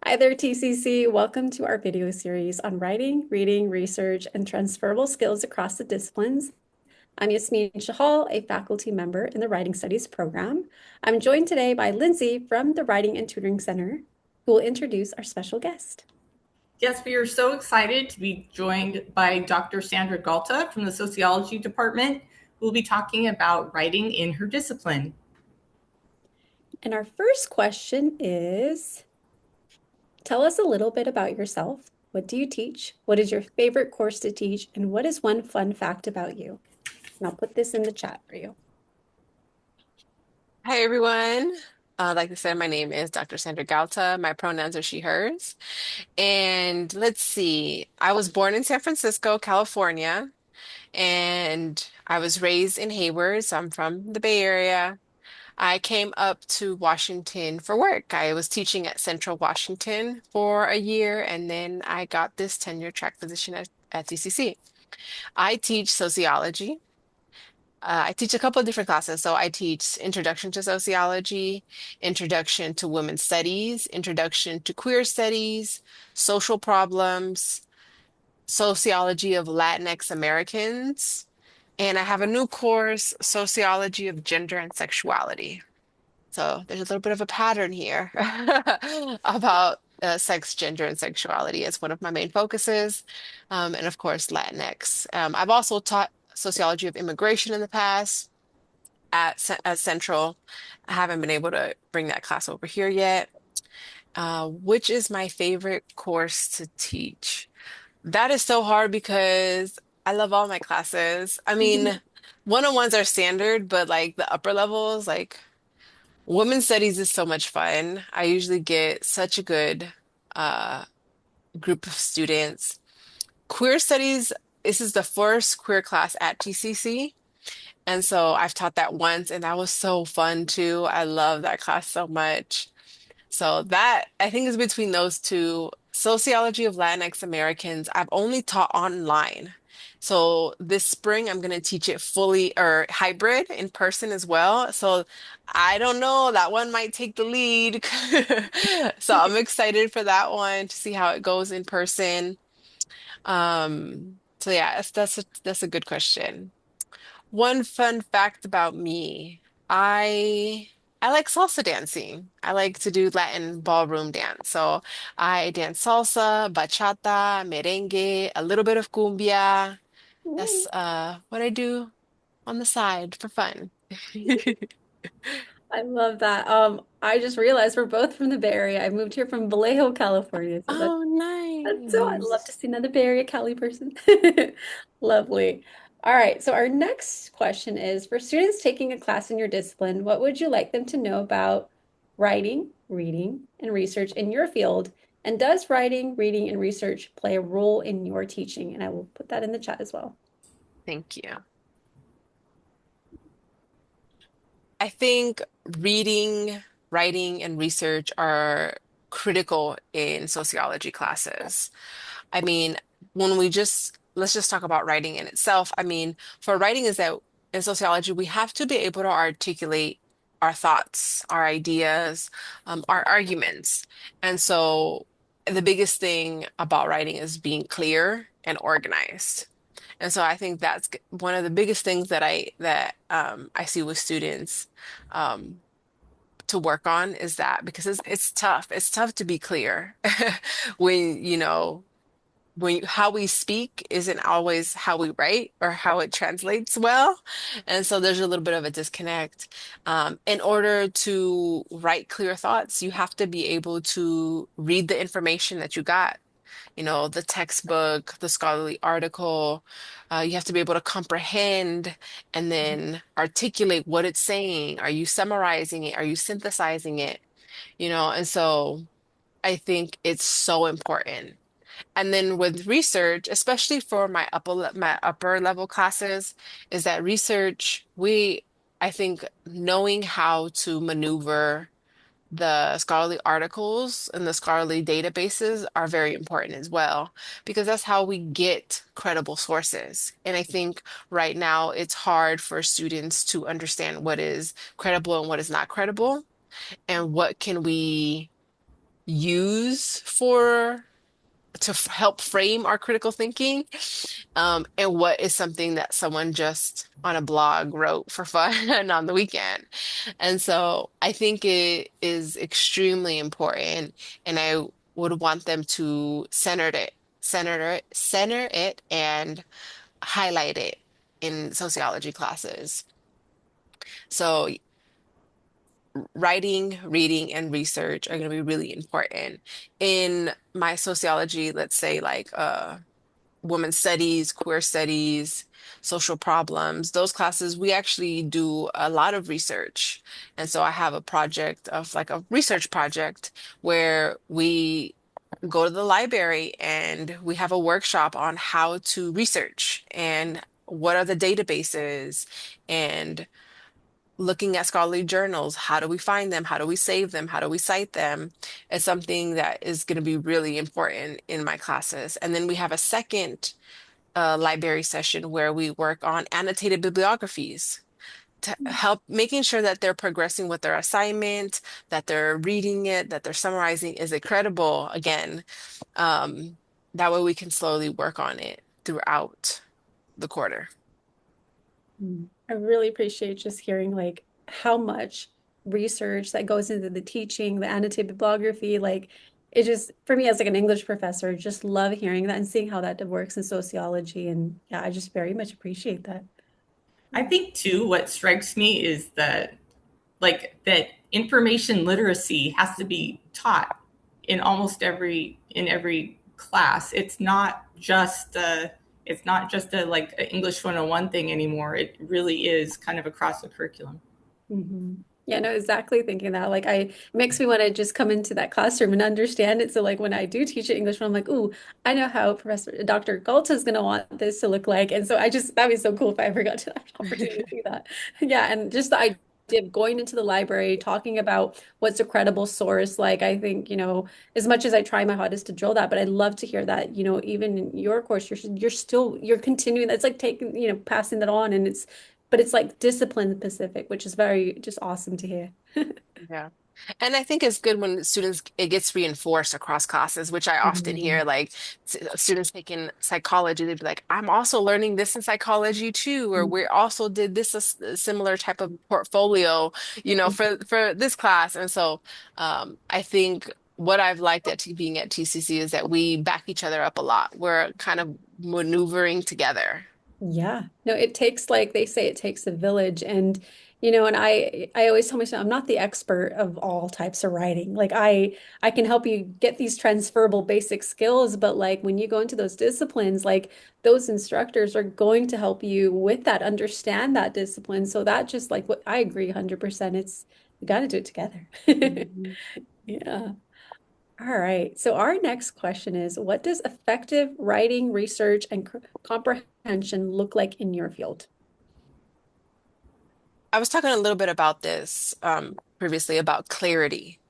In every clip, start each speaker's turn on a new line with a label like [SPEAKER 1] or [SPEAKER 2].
[SPEAKER 1] Hi there, TCC. Welcome to our video series on writing, reading, research, and transferable skills across the disciplines. I'm Yasmin Shahal, a faculty member in the Writing Studies program. I'm joined today by Lindsay from the Writing and Tutoring Center, who will introduce our special guest.
[SPEAKER 2] Yes, we are so excited to be joined by Dr. Sandra Galta from the Sociology Department, who will be talking about writing in her discipline.
[SPEAKER 1] And our first question is, tell us a little bit about yourself. What do you teach? What is your favorite course to teach? And what is one fun fact about you? And I'll put this in the chat for you.
[SPEAKER 3] Hi, everyone. Like I said, my name is Dr. Sandra Galta. My pronouns are she, hers. And let's see, I was born in San Francisco, California, and I was raised in Hayward, so I'm from the Bay Area. I came up to Washington for work. I was teaching at Central Washington for a year, and then I got this tenure track position at TCC. I teach sociology. I teach a couple of different classes. So I teach Introduction to Sociology, Introduction to Women's Studies, Introduction to Queer Studies, Social Problems, Sociology of Latinx Americans, and I have a new course, Sociology of Gender and Sexuality. So there's a little bit of a pattern here about sex, gender, and sexuality as one of my main focuses. And of course, Latinx. I've also taught sociology of immigration in the past at Central. I haven't been able to bring that class over here yet. Which is my favorite course to teach? That is so hard because I love all my classes. I mean, one-on-ones are standard, but like the upper levels, like women's studies is so much fun. I usually get such a good uh, group of students. Queer studies, this is the first queer class at TCC. And so I've taught that once, and that was so fun too. I love that class so much. So that I think is between those two. Sociology of Latinx Americans, I've only taught online. So this spring, I'm going to teach it fully or hybrid in person as well. So I don't know, that one might take the lead. So I'm excited for that one to see how it goes in person. So yeah, that's a good question. One fun fact about me, I like salsa dancing. I like to do Latin ballroom dance. So I dance salsa, bachata, merengue, a little bit of cumbia. That's what I do on the side for fun.
[SPEAKER 1] I love that. I just realized we're both from the Bay Area. I moved here from Vallejo, California. So
[SPEAKER 3] Oh,
[SPEAKER 1] that's so I'd love to
[SPEAKER 3] nice.
[SPEAKER 1] see another Bay Area Cali person. Lovely. All right. So our next question is for students taking a class in your discipline, what would you like them to know about writing, reading, and research in your field? And does writing, reading, and research play a role in your teaching? And I will put that in the chat as well.
[SPEAKER 3] Thank you. I think reading, writing, and research are critical in sociology classes. I mean, when we just let's just talk about writing in itself. I mean, for writing is that in sociology, we have to be able to articulate our thoughts, our ideas, our arguments. And so the biggest thing about writing is being clear and organized. And so I think that's one of the biggest things that I see with students um, to work on is that because it's tough. It's tough to be clear when how we speak isn't always how we write or how it translates well. And so there's a little bit of a disconnect. In order to write clear thoughts, you have to be able to read the information that you got, the textbook, the scholarly article. You have to be able to comprehend and then articulate what it's saying. Are you summarizing it? Are you synthesizing it? And so I think it's so important. And then with research, especially for my upper level classes, is that research, I think knowing how to maneuver the scholarly articles and the scholarly databases are very important as well, because that's how we get credible sources. And I think right now it's hard for students to understand what is credible and what is not credible, and what can we use for help frame our critical thinking, and what is something that someone just on a blog wrote for fun on the weekend. And so I think it is extremely important, and I would want them to center it, and highlight it in sociology classes. So writing, reading, and research are going to be really important. In my sociology, let's say like women's studies, queer studies, social problems, those classes, we actually do a lot of research. And so I have a project of like a research project where we go to the library and we have a workshop on how to research and what are the databases and looking at scholarly journals. How do we find them? How do we save them? How do we cite them? It's something that is going to be really important in my classes. And then we have a second library session where we work on annotated bibliographies to help making sure that they're progressing with their assignment, that they're reading it, that they're summarizing. Is it credible? Again, um, that way we can slowly work on it throughout the quarter.
[SPEAKER 1] I really appreciate just hearing like how much research that goes into the teaching, the annotated bibliography. Like it just, for me as like an English professor, just love hearing that and seeing how that works in sociology. And yeah, I just very much appreciate that.
[SPEAKER 2] I think too, what strikes me is that that information literacy has to be taught in almost every class. It's not just a like an English 101 thing anymore. It really is kind of across the curriculum.
[SPEAKER 1] Yeah, no, exactly thinking that. Like it makes me want to just come into that classroom and understand it. So like when I do teach it English, I'm like, ooh, I know how Professor Dr. Galta is gonna want this to look like. And so I just that'd be so cool if I ever got to that opportunity to do that. Yeah, and just the idea of going into the library, talking about what's a credible source. Like I think, as much as I try my hardest to drill that, but I'd love to hear that, even in your course, you're continuing. It's like taking, passing that on and but it's like discipline specific, which is very just awesome to hear.
[SPEAKER 3] Yeah. And I think it's good when students, it gets reinforced across classes, which I often hear
[SPEAKER 1] Mhm.
[SPEAKER 3] like students taking psychology, they'd be like, I'm also learning this in psychology too, or we also did this a similar type of portfolio, for this class. And so I think what I've liked being at TCC is that we back each other up a lot. We're kind of maneuvering together.
[SPEAKER 1] Yeah. No, it takes like they say it takes a village and I always tell myself I'm not the expert of all types of writing. Like I can help you get these transferable basic skills, but like when you go into those disciplines, like those instructors are going to help you with that, understand that discipline. So that just like what I agree 100%. It's we got to do it together.
[SPEAKER 3] Mhm.
[SPEAKER 1] Yeah. All right. So our next question is, what does effective writing, research, and comprehension look like in your field?
[SPEAKER 3] I was talking a little bit about this previously about clarity.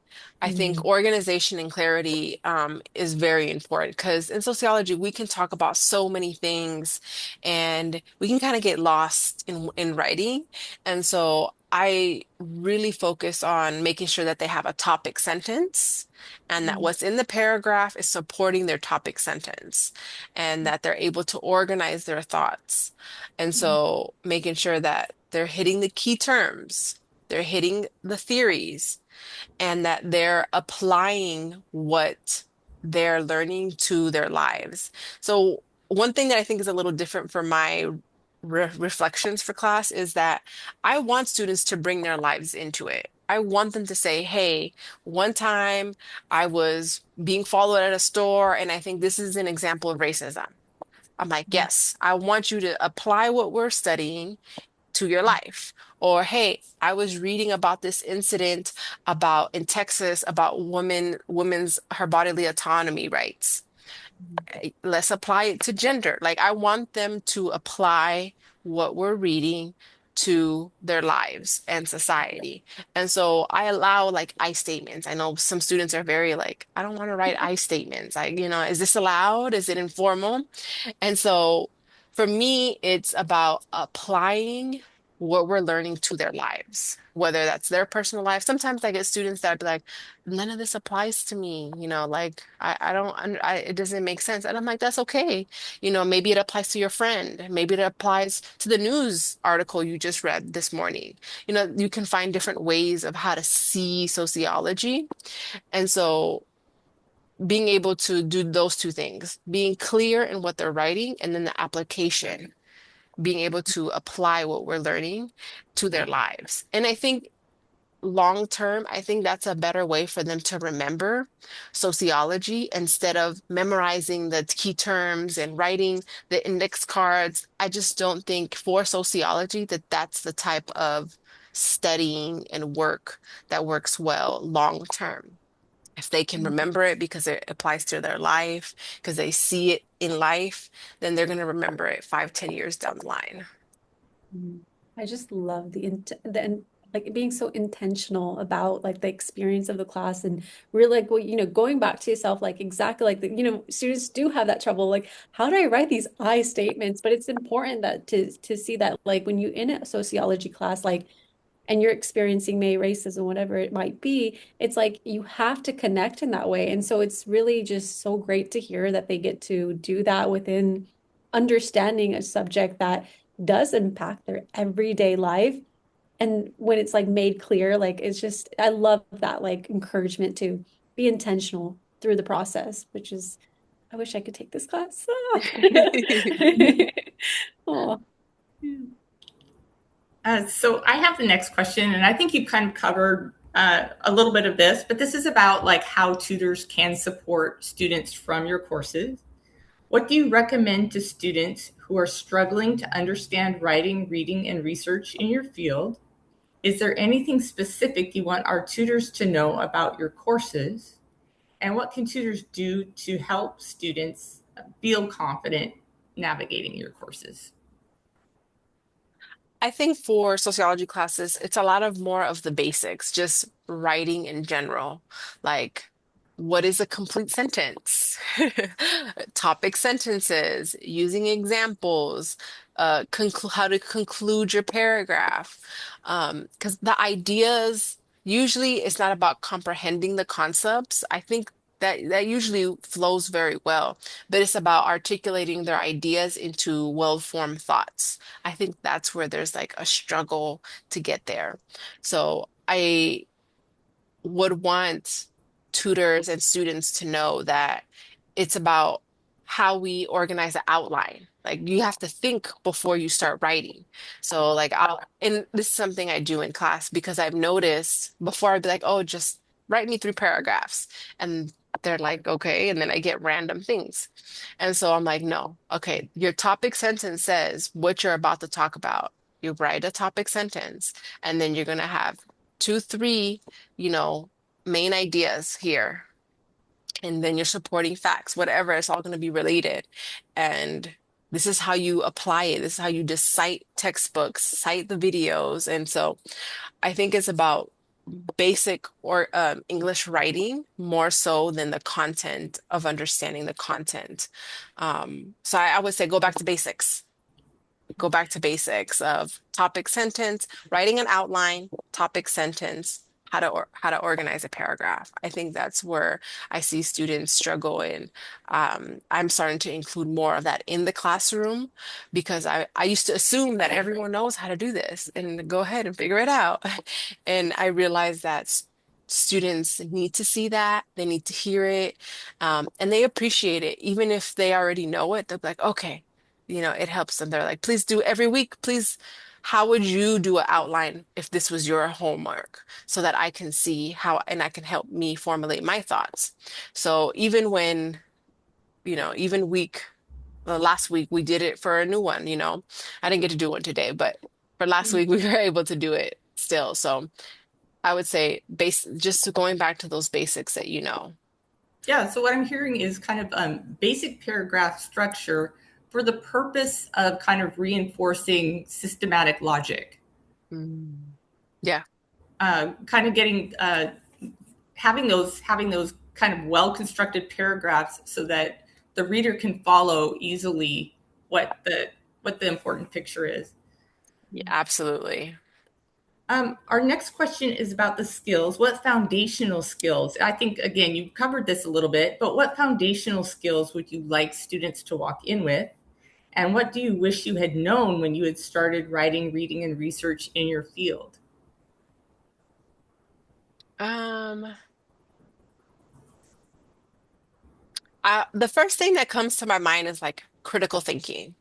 [SPEAKER 3] I think
[SPEAKER 1] Mm,
[SPEAKER 3] organization and clarity is very important because in sociology we can talk about so many things and we can kind of get lost in writing. And so I really focus on making sure that they have a topic sentence and that
[SPEAKER 1] mm,
[SPEAKER 3] what's in the paragraph is supporting their topic sentence and that they're able to organize their thoughts. And
[SPEAKER 1] mm,
[SPEAKER 3] so making sure that they're hitting the key terms, they're hitting the theories and that they're applying what they're learning to their lives. So, one thing that I think is a little different from my reflections for class is that I want students to bring their lives into it. I want them to say, hey, one time I was being followed at a store, and I think this is an example of racism. I'm like, yes, I want you to apply what we're studying to your life. Or, hey, I was reading about this incident about in Texas about women's her bodily autonomy rights. Let's apply it to gender. Like I want them to apply what we're reading to their lives and society. And so I allow like I statements. I know some students are very like, I don't want to write I statements. Is this allowed? Is it informal? And so for me, it's about applying what we're learning to their lives, whether that's their personal life. Sometimes I get students that be like, none of this applies to me, like I don't, it doesn't make sense. And I'm like, that's okay. Maybe it applies to your friend. Maybe it applies to the news article you just read this morning. You can find different ways of how to see sociology. And so being able to do those two things, being clear in what they're writing, and then the application, being able to apply what we're learning to their lives. And I think long term, I think that's a better way for them to remember sociology instead of memorizing the key terms and writing the index cards. I just don't think for sociology that that's the type of studying and work that works well long term. If they can remember it because it applies to their life, because they see it in life, then they're going to remember it 5, 10 years down the line.
[SPEAKER 1] Mhm. I just love like being so intentional about like the experience of the class and really like going back to yourself like exactly like students do have that trouble like how do I write these I statements, but it's important that to see that like when you in a sociology class like and you're experiencing May racism, whatever it might be, it's like you have to connect in that way. And so it's really just so great to hear that they get to do that within understanding a subject that does impact their everyday life. And when it's like made clear, like it's just, I love that like encouragement to be intentional through the process, which is, I wish I could take this class. Oh, yeah.
[SPEAKER 2] So I have the next question, and I think you kind of covered a little bit of this, but this is about like how tutors can support students from your courses. What do you recommend to students who are struggling to understand writing, reading, and research in your field? Is there anything specific you want our tutors to know about your courses? And what can tutors do to help students feel confident navigating your courses?
[SPEAKER 3] I think for sociology classes, it's a lot of more of the basics, just writing in general. Like, what is a complete sentence? Topic sentences, using examples, how to conclude your paragraph. Because the ideas, usually it's not about comprehending the concepts. I think that usually flows very well, but it's about articulating their ideas into well-formed thoughts. I think that's where there's like a struggle to get there. So I would want tutors and students to know that it's about how we organize the outline. Like you have to think before you start writing. So like and this is something I do in class because I've noticed before I'd be like, oh, just write me 3 paragraphs. And they're like, okay. And then I get random things. And so I'm like, no, okay, your topic sentence says what you're about to talk about. You write a topic sentence, and then you're going to have 2, 3, you know, main ideas here. And then you're supporting facts, whatever, it's all going to be related. And this is how you apply it. This is how you just cite textbooks, cite the videos. And so I think it's about basic or English writing more so than the content of understanding the content. So I would say go back to basics. Go back to basics of topic sentence, writing an outline, topic sentence, how to organize a paragraph. I think that's where I see students struggle in. I'm starting to include more of that in the classroom because I used to assume that everyone knows how to do this and go ahead and figure it out. And I realized that students need to see that, they need to hear it, and they appreciate it. Even if they already know it, they'll be like, okay, it helps them. They're like, please do every week. Please, how would you do an outline if this was your homework so that I can see how and I can help me formulate my thoughts. So even when, even last week we did it for a new one. I didn't get to do one today, but for last week we were able to do it still. So I would say just going back to those basics that you know.
[SPEAKER 2] Yeah, so what I'm hearing is kind of basic paragraph structure for the purpose of kind of reinforcing systematic logic.
[SPEAKER 3] Mm. Yeah.
[SPEAKER 2] Kind of getting having those kind of well constructed paragraphs so that the reader can follow easily what the important picture is.
[SPEAKER 3] Yeah, absolutely.
[SPEAKER 2] Our next question is about the skills. What foundational skills? I think, again, you've covered this a little bit, but what foundational skills would you like students to walk in with? And what do you wish you had known when you had started writing, reading, and research in your field?
[SPEAKER 3] Um, the first thing that comes to my mind is like critical thinking.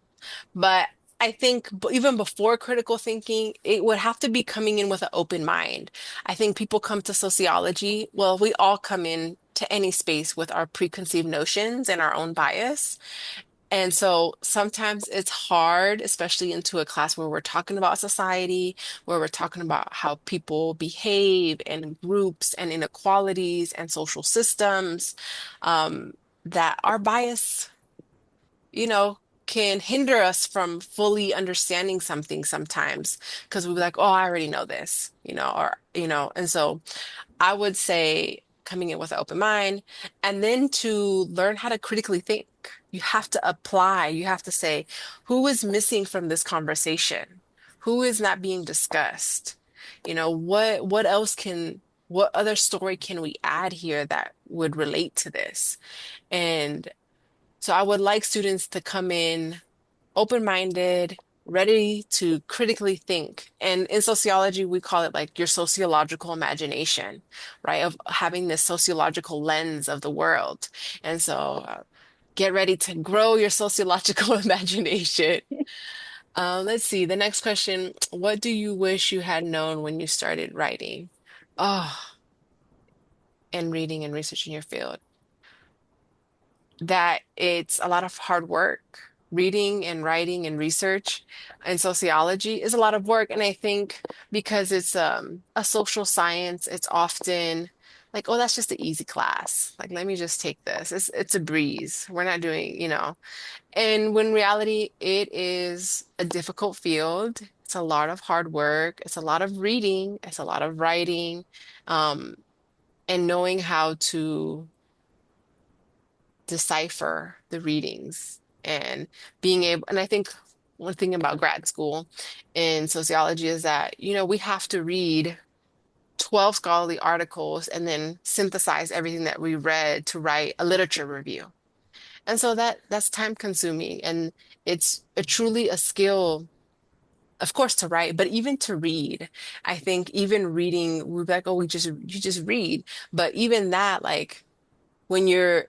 [SPEAKER 3] But I think even before critical thinking, it would have to be coming in with an open mind. I think people come to sociology, well, we all come in to any space with our preconceived notions and our own bias. And so sometimes it's hard, especially into a class where we're talking about society, where we're talking about how people behave and groups and inequalities and social systems, um, that our bias, you know, can hinder us from fully understanding something sometimes because we'll be like, oh, I already know this, and so I would say coming in with an open mind and then to learn how to critically think. You have to apply, you have to say, who is missing from this conversation? Who is not being discussed? What other story can we add here that would relate to this? And so I would like students to come in open-minded, ready to critically think. And in sociology, we call it like your sociological imagination, right? Of having this sociological lens of the world. And so get ready to grow your sociological imagination. Let's see, the next question, what do you wish you had known when you started writing? Oh, and reading and researching your field. That it's a lot of hard work. Reading and writing and research and sociology is a lot of work. And I think because it's a social science, it's often like, oh, that's just an easy class. Like, let me just take this. It's a breeze. We're not doing, And when reality, it is a difficult field. It's a lot of hard work. It's a lot of reading. It's a lot of writing, um, and knowing how to decipher the readings and being able, and I think one thing about grad school in sociology is that, we have to read 12 scholarly articles and then synthesize everything that we read to write a literature review. And so that's time consuming and it's truly a skill, of course, to write, but even to read. I think even reading, we're like, oh, you just read. But even that, like when you're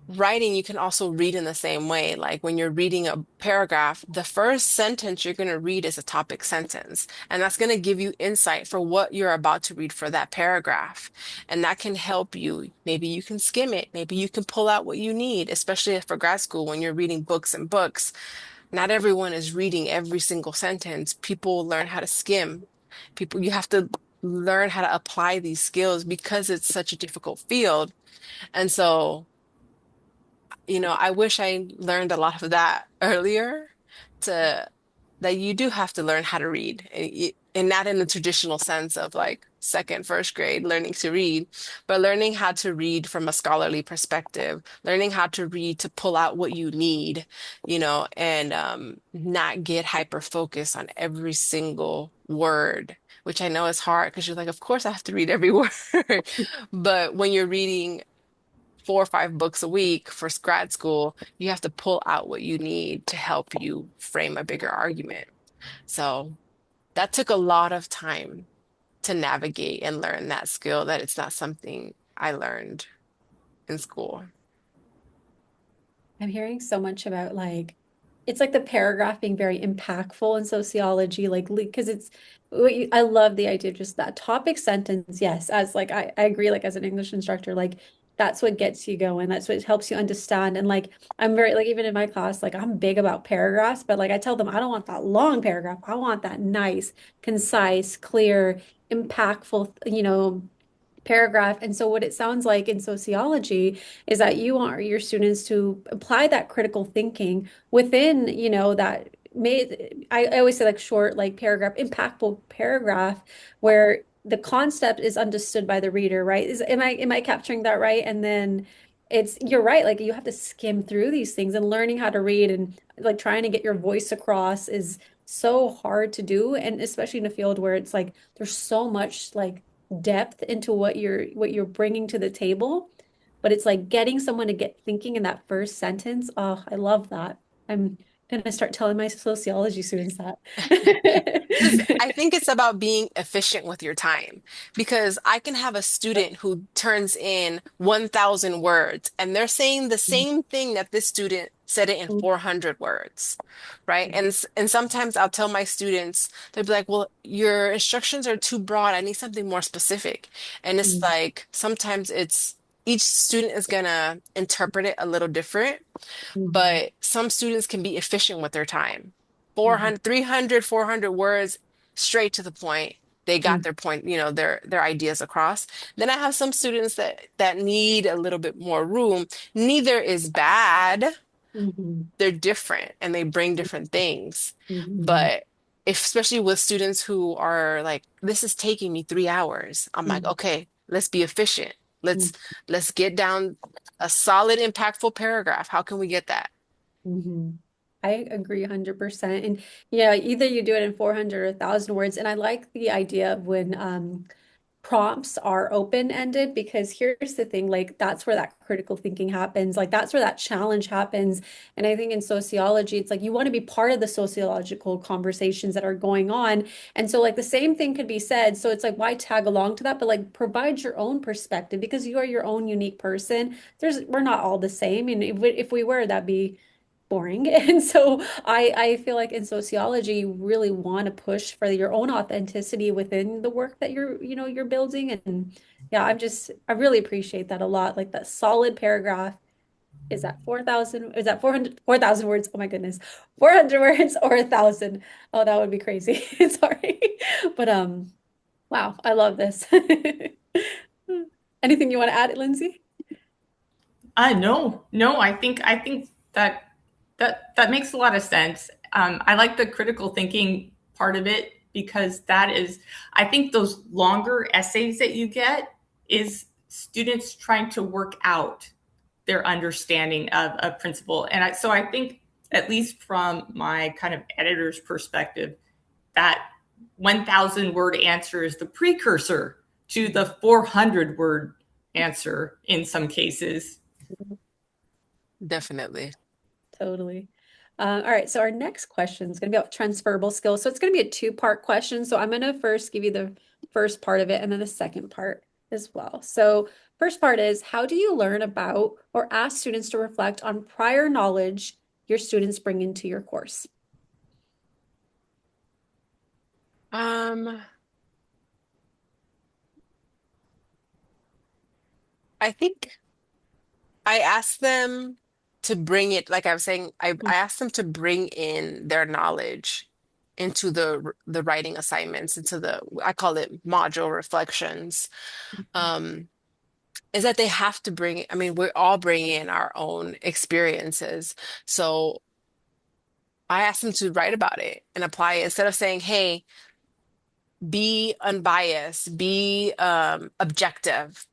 [SPEAKER 3] writing, you can also read in the same way. Like when you're reading a paragraph, the first sentence you're going to read is a topic sentence, and that's going to give you insight for what you're about to read for that paragraph. And that can help you. Maybe you can skim it. Maybe you can pull out what you need, especially for grad school when you're reading books and books. Not everyone is reading every single sentence. People learn how to skim. You have to learn how to apply these skills because it's such a difficult field. And so I wish I learned a lot of that earlier to that you do have to learn how to read and not in the traditional sense of like second, first grade learning to read, but learning how to read from a scholarly perspective, learning how to read to pull out what you need, and not get hyper focused on every single word, which I know is hard because you're like, of course I have to read every word. But when you're reading 4 or 5 books a week for grad school, you have to pull out what you need to help you frame a bigger argument. So that took a lot of time to navigate and learn that skill, that it's not something I learned in school.
[SPEAKER 1] I'm hearing so much about like it's like the paragraph being very impactful in sociology, like because I love the idea of just that topic sentence. Yes, as like I agree, like as an English instructor, like that's what gets you going. That's what helps you understand. And like I'm very like even in my class, like I'm big about paragraphs, but like I tell them I don't want that long paragraph. I want that nice, concise, clear, impactful, paragraph. And so what it sounds like in sociology is that you want your students to apply that critical thinking within, that made I always say like short, like paragraph, impactful paragraph where the concept is understood by the reader, right? Am I capturing that right? And then you're right, like you have to skim through these things and learning how to read and like trying to get your voice across is so hard to do, and especially in a field where it's like there's so much like depth into what you're bringing to the table, but it's like getting someone to get thinking in that first sentence. Oh, I love that. I'm gonna start telling my sociology students that.
[SPEAKER 3] Because I think it's about being efficient with your time. Because I can have a student who turns in 1,000 words and they're saying the same thing that this student said it in 400 words, right? And sometimes I'll tell my students, they'll be like, "Well, your instructions are too broad. I need something more specific." And it's like sometimes it's each student is gonna interpret it a little different, but some students can be efficient with their time. 400, 300, 400 words straight to the point. They got their point, their ideas across. Then I have some students that need a little bit more room. Neither is bad. They're different and they bring different things. But if, especially with students who are like, this is taking me 3 hours, I'm like, okay, let's be efficient. Let's let's get down a solid, impactful paragraph. How can we get that?
[SPEAKER 1] Hmm. I agree 100%. And yeah, either you do it in 400 or 1,000 words. And I like the idea of when prompts are open-ended, because here's the thing, like that's where that critical thinking happens. Like that's where that challenge happens. And I think in sociology, it's like you want to be part of the sociological conversations that are going on. And so like the same thing could be said. So it's like, why tag along to that? But like provide your own perspective because you are your own unique person. We're not all the same. And if we were, that'd be boring. And so I feel like in sociology, you really want to push for your own authenticity within the work that you're building. And yeah, I really appreciate that a lot. Like that solid paragraph. Is that 4,000? Is that 4,000 words? Oh my goodness. 400 words or 1,000? Oh, that would be crazy. Sorry. But wow, I love this. Anything you want to add, Lindsay?
[SPEAKER 2] No, I think that makes a lot of sense. I like the critical thinking part of it because that is, I think those longer essays that you get is students trying to work out their understanding of a principle. So I think, at least from my kind of editor's perspective, that 1,000 word answer is the precursor to the 400 word answer in some cases.
[SPEAKER 3] Definitely.
[SPEAKER 1] Totally. All right, so our next question is going to be about transferable skills. So it's going to be a two-part question. So I'm going to first give you the first part of it and then the second part as well. So first part is, how do you learn about or ask students to reflect on prior knowledge your students bring into your course?
[SPEAKER 3] Um, I think I asked them to bring it, like I was saying, I asked them to bring in their knowledge into the writing assignments, into the, I call it module reflections. Um, is that they have to bring, I mean, we're all bringing in our own experiences. So I asked them to write about it and apply it instead of saying, hey, be unbiased, be objective.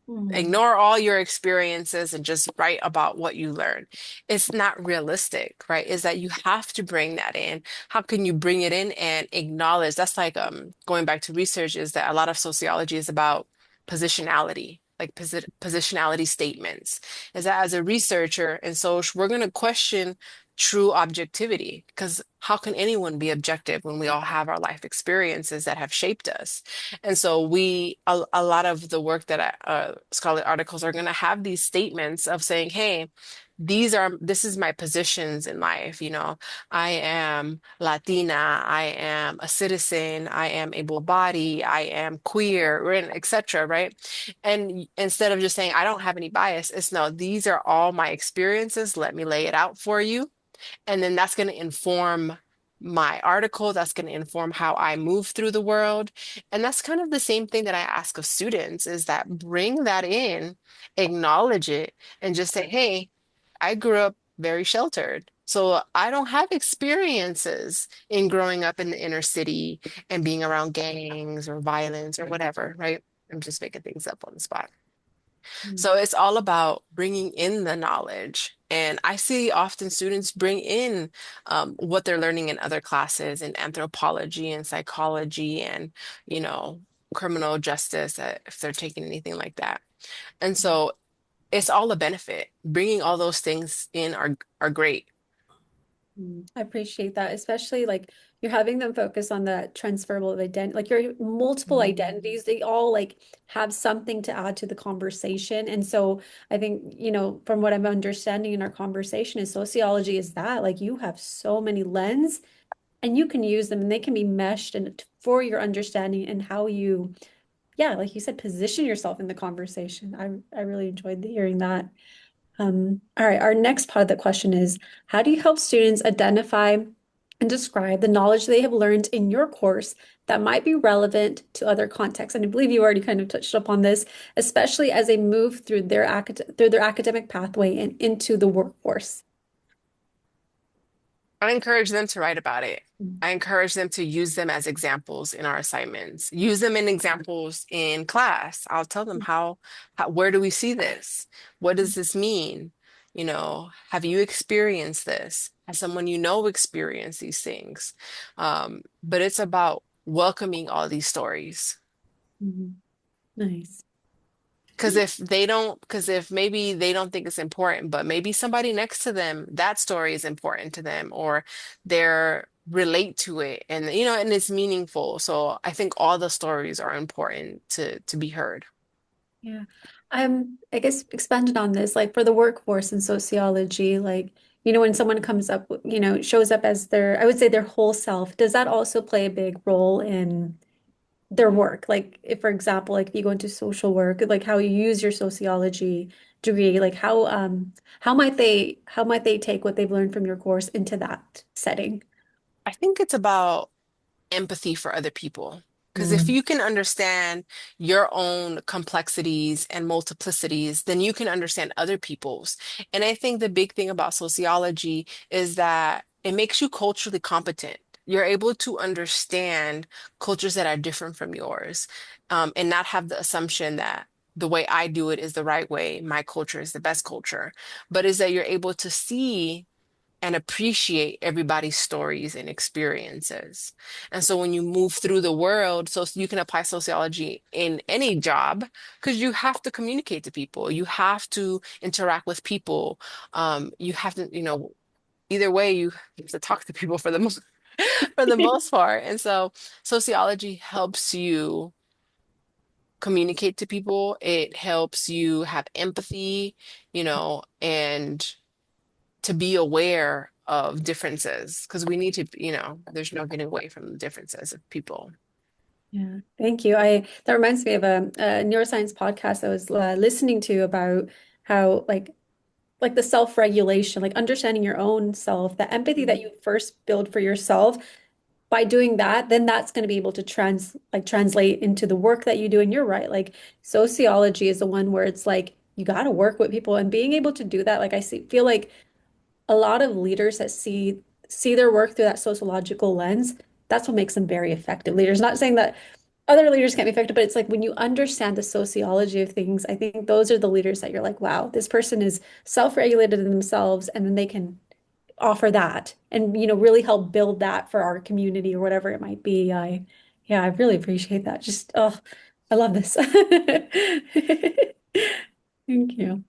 [SPEAKER 1] Mhm.
[SPEAKER 3] Ignore all your experiences and just write about what you learned. It's not realistic, right? Is that you have to bring that in. How can you bring it in and acknowledge? That's like going back to research, is that a lot of sociology is about positionality, like positionality statements. Is that as a researcher and so we're going to question true objectivity, because how can anyone be objective when we all have our life experiences that have shaped us? And so a lot of the work that scholarly articles are going to have these statements of saying, hey, this is my positions in life. I am Latina, I am a citizen, I am able-bodied, I am queer, and etc. Right? And instead of just saying, I don't have any bias, it's no, these are all my experiences. Let me lay it out for you. And then that's going to inform my article. That's going to inform how I move through the world. And that's kind of the same thing that I ask of students, is that bring that in, acknowledge it, and just say, hey, I grew up very sheltered. So I don't have experiences in growing up in the inner city and being around gangs or violence or whatever, right? I'm just making things up on the spot.
[SPEAKER 1] Mm.
[SPEAKER 3] So it's all about bringing in the knowledge. And I see often students bring in what they're learning in other classes in anthropology and psychology and, you know, criminal justice, if they're taking anything like that. And so it's all a benefit. Bringing all those things in are great.
[SPEAKER 1] I appreciate that, especially like you're having them focus on the transferable identity, like your multiple identities, they all like have something to add to the conversation. And so I think, from what I'm understanding in our conversation is sociology is that like you have so many lens and you can use them and they can be meshed and for your understanding and how you, yeah, like you said, position yourself in the conversation. I really enjoyed hearing that. All right, our next part of the question is, how do you help students identify and describe the knowledge they have learned in your course that might be relevant to other contexts? And I believe you already kind of touched upon this, especially as they move through their academic pathway and into the workforce.
[SPEAKER 3] I encourage them to write about it. I encourage them to use them as examples in our assignments. Use them in examples in class. I'll tell them where do we see this? What does this mean? You know, have you experienced this? Has someone you know experienced these things? But it's about welcoming all these stories.
[SPEAKER 1] Mhm. Nice.
[SPEAKER 3] Because if maybe they don't think it's important, but maybe somebody next to them, that story is important to them, or they're relate to it and and it's meaningful. So I think all the stories are important to be heard.
[SPEAKER 1] Yeah. I guess expanded on this, like for the workforce in sociology, like, when someone comes up, shows up as I would say their whole self, does that also play a big role in their work? Like if, for example, like if you go into social work, like how you use your sociology degree, like how might they take what they've learned from your course into that setting?
[SPEAKER 3] I think it's about empathy for other people. Because if
[SPEAKER 1] Mm.
[SPEAKER 3] you can understand your own complexities and multiplicities, then you can understand other people's. And I think the big thing about sociology is that it makes you culturally competent. You're able to understand cultures that are different from yours, and not have the assumption that the way I do it is the right way, my culture is the best culture, but is that you're able to see and appreciate everybody's stories and experiences. And so when you move through the world, so you can apply sociology in any job because you have to communicate to people, you have to interact with people, you have to, either way, you have to talk to people for the most for the most part. And so sociology helps you communicate to people. It helps you have empathy, and to be aware of differences because we need to, there's no getting away from the differences of people.
[SPEAKER 1] Yeah, thank you. That reminds me of a neuroscience podcast I was listening to about how like the self-regulation, like understanding your own self, the empathy that you first build for yourself. By doing that, then that's going to be able to translate into the work that you do. And you're right, like sociology is the one where it's like you got to work with people and being able to do that. Like feel like a lot of leaders that see their work through that sociological lens, that's what makes them very effective leaders. Not saying that other leaders can't be effective, but it's like when you understand the sociology of things, I think those are the leaders that you're like, wow, this person is self-regulated in themselves, and then they can offer that and really help build that for our community or whatever it might be. Yeah, I really appreciate that. Just I love this. Thank you.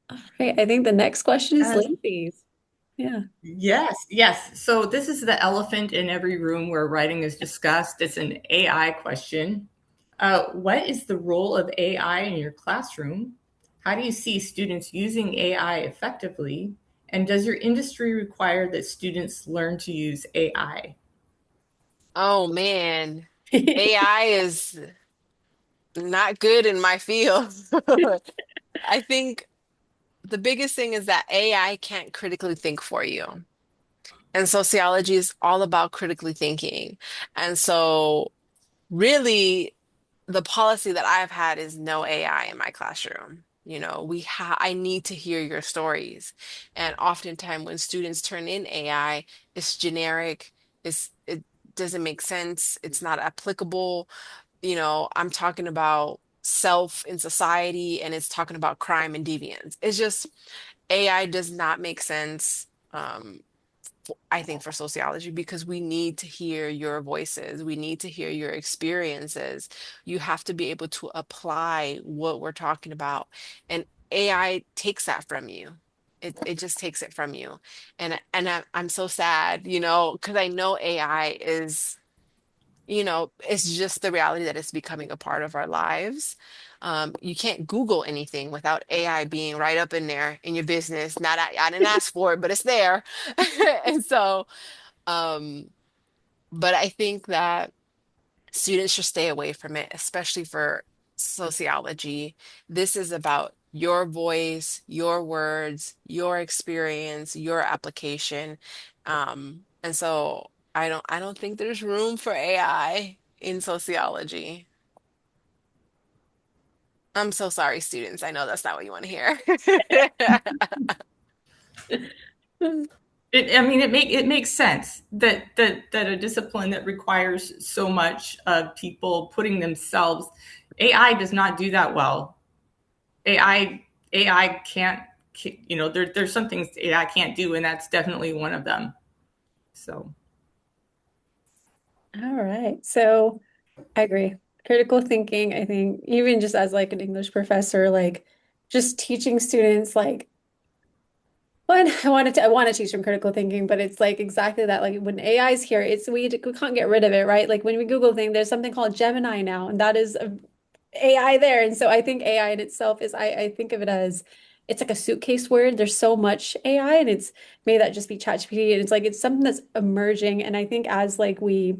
[SPEAKER 1] All right, I think the next question is
[SPEAKER 2] Yes,
[SPEAKER 1] Lindsay's. Yeah.
[SPEAKER 2] yes, yes. So this is the elephant in every room where writing is discussed. It's an AI question. What is the role of AI in your classroom? How do you see students using AI effectively? And does your industry require that students learn to use AI?
[SPEAKER 3] Oh man, AI is not good in my field. I think the biggest thing is that AI can't critically think for you. And sociology is all about critically thinking. And so really the policy that I've had is no AI in my classroom. I need to hear your stories. And oftentimes when students turn in AI, it's generic, it doesn't make sense, it's not applicable. I'm talking about self in society, and it's talking about crime and deviance. It's just AI does not make sense. I think for sociology, because we need to hear your voices. We need to hear your experiences. You have to be able to apply what we're talking about. And AI takes that from you. It just takes it from you. I'm so sad, because I know AI is, it's just the reality that it's becoming a part of our lives. You can't Google anything without AI being right up in there in your business. Not I didn't ask for it, but it's there. And so um, but I think that students should stay away from it, especially for sociology. This is about your voice, your words, your experience, your application. And so I don't think there's room for AI in sociology. I'm so sorry, students. I know that's not what you want to hear.
[SPEAKER 2] It makes sense that a discipline that requires so much of people putting themselves, AI does not do that well. AI can't, there's some things AI can't do, and that's definitely one of them. So
[SPEAKER 1] All right. So I agree. Critical thinking, I think, even just as like an English professor, like just teaching students like one, I want to teach them critical thinking, but it's like exactly that. Like when AI is here, we can't get rid of it, right? Like when we Google things, there's something called Gemini now, and that is AI there. And so I think AI in itself is I think of it as it's like a suitcase word. There's so much AI, and it's may that just be ChatGPT, and it's like it's something that's emerging. And I think as like we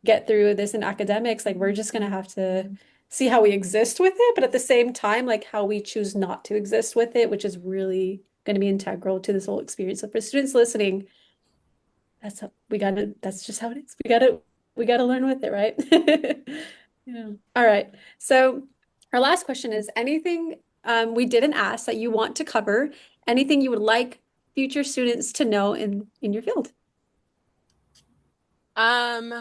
[SPEAKER 1] get through this in academics, like we're just gonna have to see how we exist with it, but at the same time, like how we choose not to exist with it, which is really going to be integral to this whole experience. So for students listening, that's just how it is. We gotta learn with it, right? Yeah. All right. So our last question is anything we didn't ask that you want to cover, anything you would like future students to know in your field?
[SPEAKER 3] Um,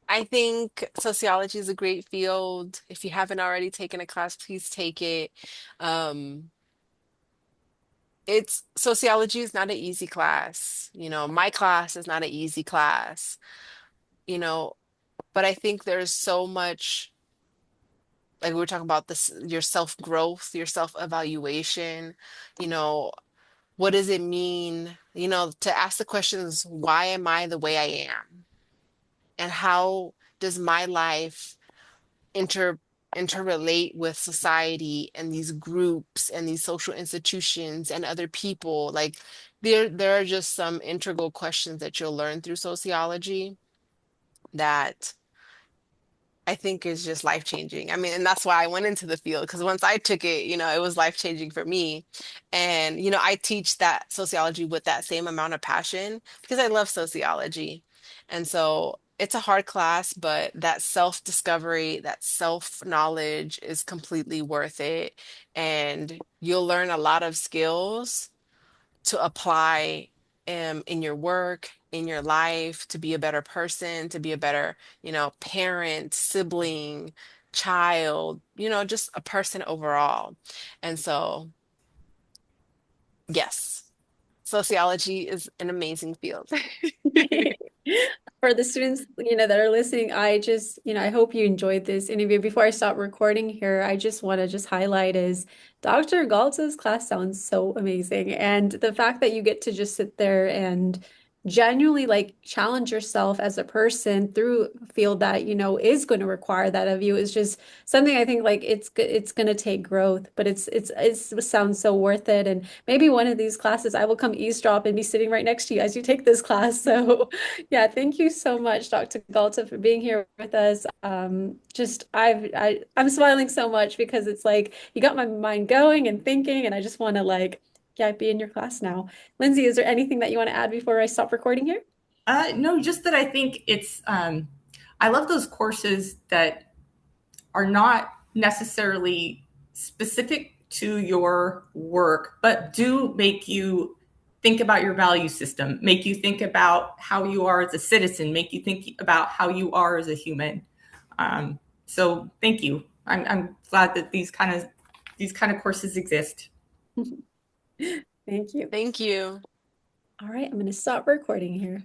[SPEAKER 3] I think sociology is a great field. If you haven't already taken a class, please take it. Um, it's sociology is not an easy class. My class is not an easy class, you know, but I think there's so much, like we were talking about this, your self-growth, your self-evaluation, you know, what does it mean, to ask the questions, why am I the way I am? And how does my life inter interrelate with society and these groups and these social institutions and other people? Like there are just some integral questions that you'll learn through sociology that I think is just life changing. I mean, and that's why I went into the field, because once I took it, it was life changing for me. And, I teach that sociology with that same amount of passion because I love sociology. And so it's a hard class, but that self-discovery, that self-knowledge is completely worth it. And you'll learn a lot of skills to apply in your work, in your life, to be a better person, to be a better, parent, sibling, child, just a person overall. And so, yes, sociology is an amazing field.
[SPEAKER 1] For the students, that are listening, I just, I hope you enjoyed this interview. Before I stop recording here, I just want to just highlight is Dr. Galta's class sounds so amazing. And the fact that you get to just sit there and genuinely like challenge yourself as a person through a field that, is going to require that of you is just something I think like it's going to take growth, but it sounds so worth it. And maybe one of these classes I will come eavesdrop and be sitting right next to you as you take this class. So yeah, thank you so much, Dr. Galta, for being here with us. I'm smiling so much because it's like you got my mind going and thinking, and I just want to like, yeah, be in your class now. Lindsay, is there anything that you want to add before I stop recording here?
[SPEAKER 2] no, just that I think I love those courses that are not necessarily specific to your work, but do make you think about your value system, make you think about how you are as a citizen, make you think about how you are as a human. So thank you. I'm glad that these kind of courses exist.
[SPEAKER 1] Thank you.
[SPEAKER 3] Thank you.
[SPEAKER 1] All right, I'm going to stop recording here.